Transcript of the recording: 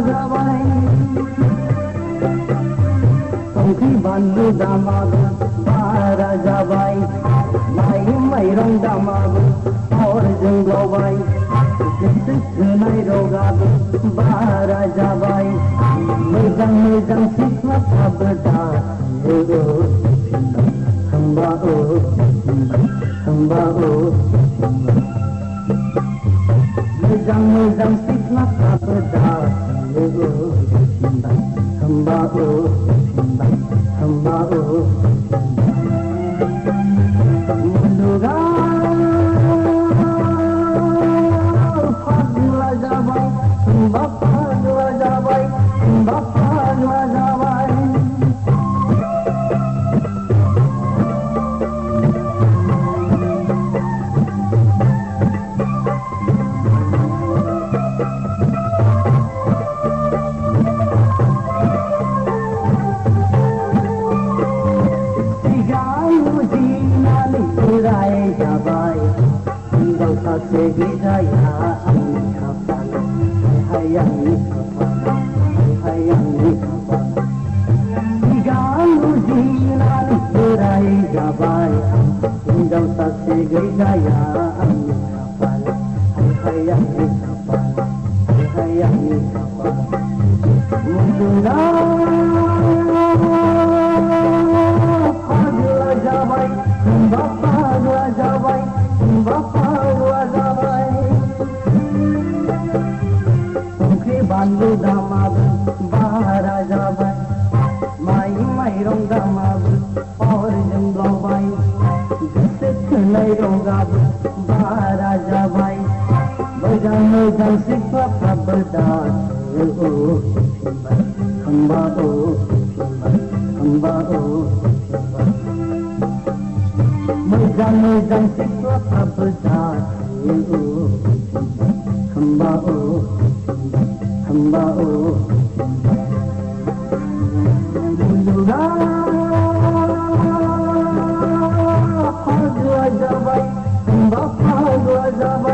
jabai Songkri bandu damagu bara jabai Mai mairong damagu or jenglobai Senai rogagu bara jabai Mejang siswa sabda Hamba Mejang siswa sabda Hamba Mulugao pagla jabai pagla jabai pagla jabai jabai tinggal sate gidaya ani kapan hayang ni kapan tinggal dinani berai jabai tinggal sate gidaya ani kapan hayang ni kapan Mulugao pagla jabai pagla jabai pagla jabai Songkri bandu damagu bara jabai Mai mairong damagu or jenglobai Senai rogagu bara jabai Mejang siswa sabda Hamba Mejang siswa sabda Hamba Mulugao pagla jabai pagla jabai